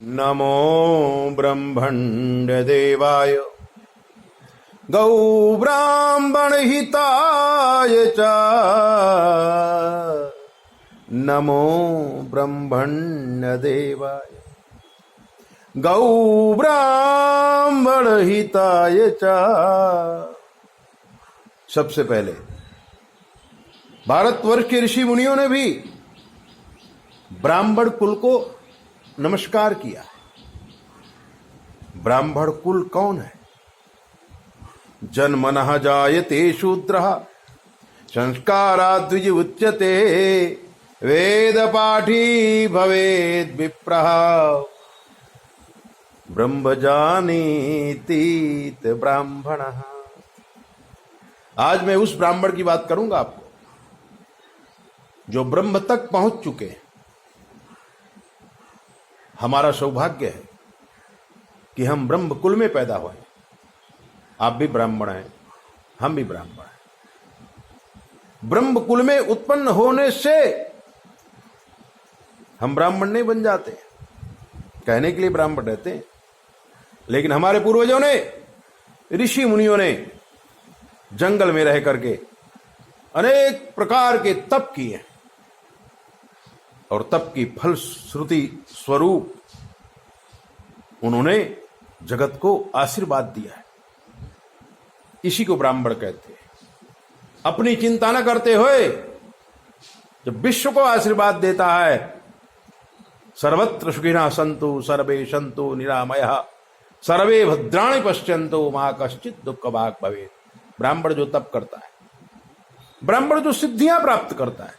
नमो ब्रह्मण्डदेवाय गौब्राह्मणहिताय च नमो ब्रह्मण्डदेवाय गौब्राह्मणहिताय च। सबसे पहले भारतवर्ष के ऋषि मुनियों ने भी ब्राह्मण कुल को नमस्कार किया। ब्राह्मण कुल कौन है? जन्मनः जायते शूद्रः संस्काराद् द्विज उच्यते वेद पाठी भवेद् विप्रः ब्रह्मजानीतीत ब्राह्मणः। आज मैं उस ब्राह्मण की बात करूंगा आपको जो ब्रह्म तक पहुंच चुके हैं। हमारा सौभाग्य है कि हम ब्रह्म कुल में पैदा हुए। आप भी ब्राह्मण हैं, हम भी ब्राह्मण हैं। ब्रह्म कुल में उत्पन्न होने से हम ब्राह्मण नहीं बन जाते, कहने के लिए ब्राह्मण रहते हैं, लेकिन हमारे पूर्वजों ने, ऋषि मुनियों ने जंगल में रह करके अनेक प्रकार के तप किए और तप की फलश्रुति स्वरूप उन्होंने जगत को आशीर्वाद दिया है। इसी को ब्राह्मण कहते हैं। अपनी चिंता न करते हुए जब विश्व को आशीर्वाद देता है, सर्वत्र सुखिनः सन्तु सर्वे सन्तु निरामयः सर्वे भद्राणि पश्यन्तु मा कश्चित् दुःखभाग् भवेत्। ब्राह्मण जो तप करता है, ब्राह्मण जो सिद्धियां प्राप्त करता है,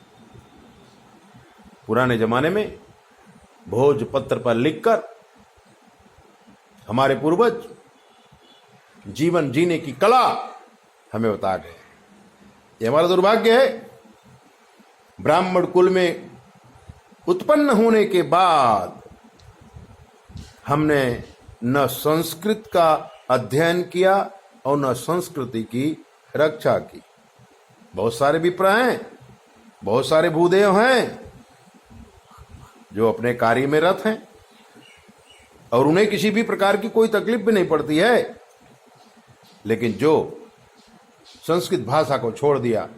पुराने जमाने में भोजपत्र पर लिखकर हमारे पूर्वज जीवन जीने की कला हमें बता गए। ये हमारा दुर्भाग्य है। ब्राह्मण कुल में उत्पन्न होने के बाद हमने न संस्कृत का अध्ययन किया और न संस्कृति की रक्षा की। बहुत सारे विप्र हैं, बहुत सारे भूदेव हैं जो अपने कार्य में रत हैं और उन्हें किसी भी प्रकार की कोई तकलीफ भी नहीं पड़ती है, लेकिन जो संस्कृत भाषा को छोड़ दिया,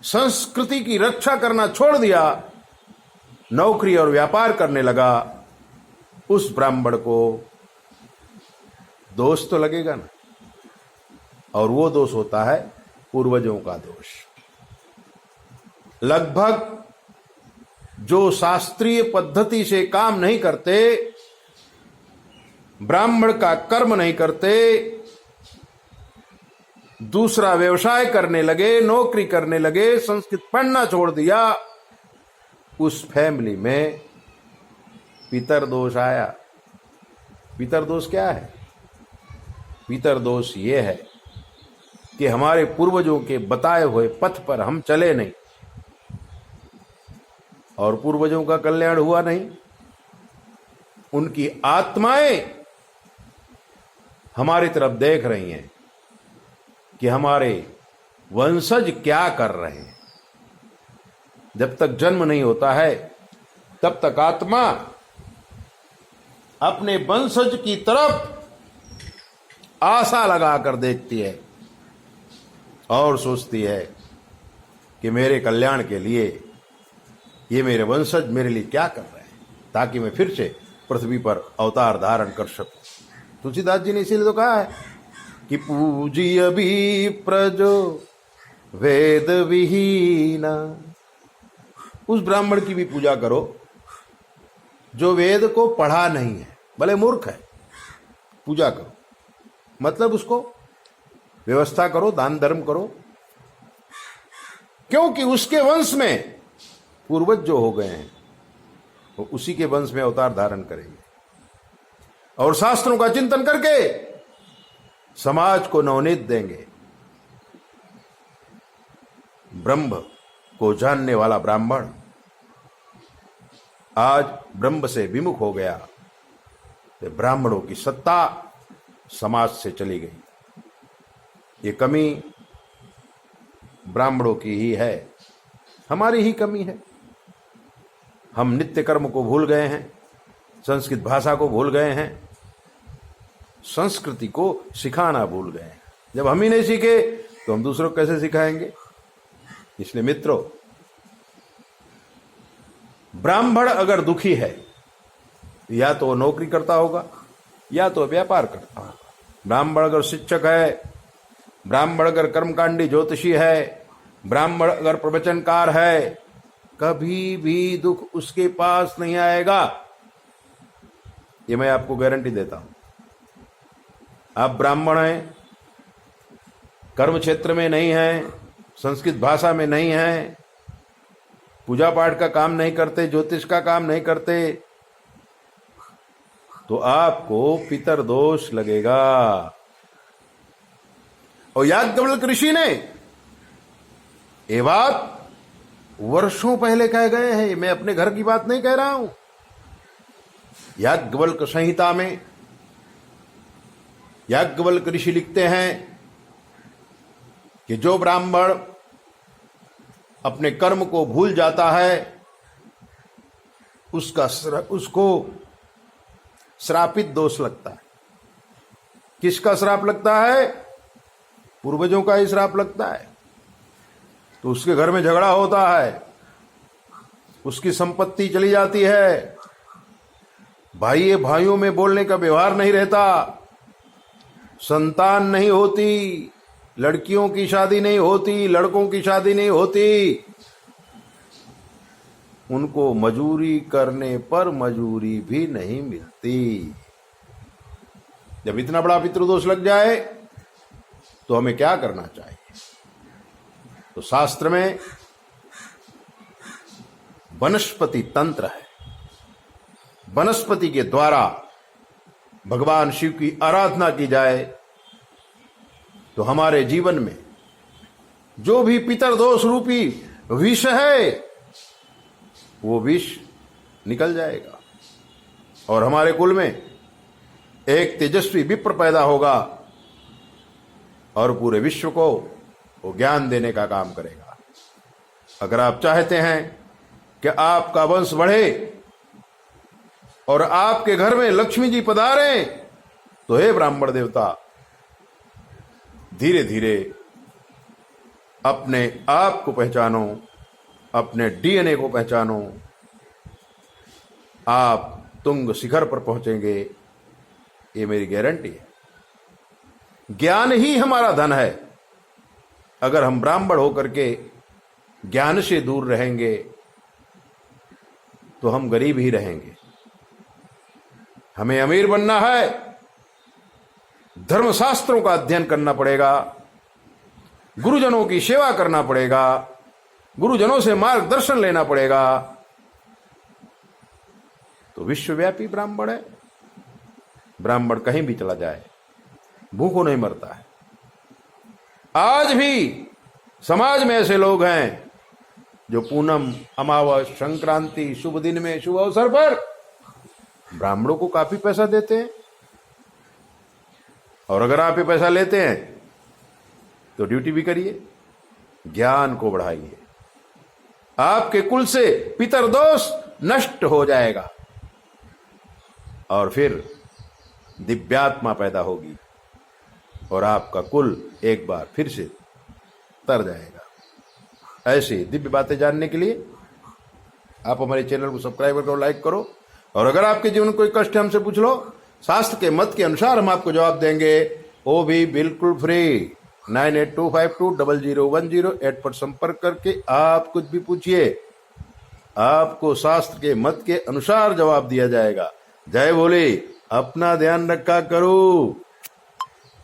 संस्कृति की रक्षा करना छोड़ दिया, नौकरी और व्यापार करने लगा, उस ब्राह्मण को दोष तो लगेगा ना। और वो दोष होता है पूर्वजों का दोष। लगभग जो शास्त्रीय पद्धति से काम नहीं करते, ब्राह्मण का कर्म नहीं करते, दूसरा व्यवसाय करने लगे, नौकरी करने लगे, संस्कृत पढ़ना छोड़ दिया, उस फैमिली में पितर दोष आया। पितर दोष क्या है? पितर दोष ये है कि हमारे पूर्वजों के बताए हुए पथ पर हम चले नहीं और पूर्वजों का कल्याण हुआ नहीं। उनकी आत्माएं हमारी तरफ देख रही हैं कि हमारे वंशज क्या कर रहे हैं। जब तक जन्म नहीं होता है तब तक आत्मा अपने वंशज की तरफ आशा लगाकर देखती है और सोचती है कि मेरे कल्याण के लिए ये मेरे वंशज मेरे लिए क्या कर रहे हैं, ताकि मैं फिर से पृथ्वी पर अवतार धारण कर सकूं। तुलसीदास जी ने इसीलिए तो कहा है कि पूज्य भी प्रजो वेद विहीना। उस ब्राह्मण की भी पूजा करो जो वेद को पढ़ा नहीं है, भले मूर्ख है, पूजा करो। मतलब उसको व्यवस्था करो, दान धर्म करो, क्योंकि उसके वंश में पूर्वज जो हो गए हैं वो उसी के वंश में अवतार धारण करेंगे और शास्त्रों का चिंतन करके समाज को नवनीत देंगे। ब्रह्म को जानने वाला ब्राह्मण आज ब्रह्म से विमुख हो गया, तो ब्राह्मणों की सत्ता समाज से चली गई। ये कमी ब्राह्मणों की ही है, हमारी ही कमी है। हम नित्य कर्म को भूल गए हैं, संस्कृत भाषा को भूल गए हैं, संस्कृति को सिखाना भूल गए हैं। जब हम ही नहीं सीखे तो हम दूसरों को कैसे सिखाएंगे? इसलिए मित्रों, ब्राह्मण अगर दुखी है या तो वो नौकरी करता होगा या तो व्यापार करता होगा। ब्राह्मण अगर शिक्षक है, ब्राह्मण अगर कर्मकांडी ज्योतिषी है, ब्राह्मण अगर प्रवचनकार है, कभी भी दुख उसके पास नहीं आएगा, ये मैं आपको गारंटी देता हूं। आप ब्राह्मण हैं, कर्म क्षेत्र में नहीं हैं, संस्कृत भाषा में नहीं हैं, पूजा पाठ का काम नहीं करते, ज्योतिष का काम नहीं करते, तो आपको पितर दोष लगेगा। और याज्ञवल्क्य ऋषि ने ये बात वर्षों पहले कह गए हैं, मैं अपने घर की बात नहीं कह रहा हूं। याज्ञवल्क्य संहिता में याज्ञवल्क्य ऋषि लिखते हैं कि जो ब्राह्मण अपने कर्म को भूल जाता है उसको श्रापित दोष लगता है। किसका श्राप लगता है? पूर्वजों का ही श्राप लगता है। तो उसके घर में झगड़ा होता है, उसकी संपत्ति चली जाती है, भाइयों में बोलने का व्यवहार नहीं रहता, संतान नहीं होती, लड़कियों की शादी नहीं होती, लड़कों की शादी नहीं होती, उनको मजूरी करने पर मजूरी भी नहीं मिलती। जब इतना बड़ा पितृदोष लग जाए तो हमें क्या करना चाहिए? तो शास्त्र में वनस्पति तंत्र है। वनस्पति के द्वारा भगवान शिव की आराधना की जाए तो हमारे जीवन में जो भी पितरदोष रूपी विष है वो विष निकल जाएगा और हमारे कुल में एक तेजस्वी विप्र पैदा होगा और पूरे विश्व को वो ज्ञान देने का काम करेगा। अगर आप चाहते हैं कि आपका वंश बढ़े और आपके घर में लक्ष्मी जी पधारें, तो हे ब्राह्मण देवता, धीरे धीरे अपने आप को पहचानो, अपने डीएनए को पहचानो, आप तुंग शिखर पर पहुंचेंगे, ये मेरी गारंटी है। ज्ञान ही हमारा धन है। अगर हम ब्राह्मण होकर के ज्ञान से दूर रहेंगे तो हम गरीब ही रहेंगे। हमें अमीर बनना है, धर्मशास्त्रों का अध्ययन करना पड़ेगा, गुरुजनों की सेवा करना पड़ेगा, गुरुजनों से मार्गदर्शन लेना पड़ेगा, तो विश्वव्यापी ब्राह्मण है। ब्राह्मण कहीं भी चला जाए भूखों नहीं मरता है। आज भी समाज में ऐसे लोग हैं जो पूनम, अमावस, संक्रांति, शुभ दिन में, शुभ अवसर पर ब्राह्मणों को काफी पैसा देते हैं। और अगर आप ये पैसा लेते हैं तो ड्यूटी भी करिए, ज्ञान को बढ़ाइए, आपके कुल से पितरदोष नष्ट हो जाएगा और फिर दिव्यात्मा पैदा होगी और आपका कुल एक बार फिर से तर जाएगा। ऐसी दिव्य बातें जानने के लिए आप हमारे चैनल को सब्सक्राइब करो, लाइक करो, और अगर आपके जीवन में कोई कष्ट है हमसे पूछ लो, शास्त्र के मत के अनुसार हम आपको जवाब देंगे, वो भी बिल्कुल फ्री। 9825200108 पर संपर्क करके आप कुछ भी पूछिए, आपको शास्त्र के मत के अनुसार जवाब दिया जाएगा। जय भोले, अपना ध्यान रखा करो।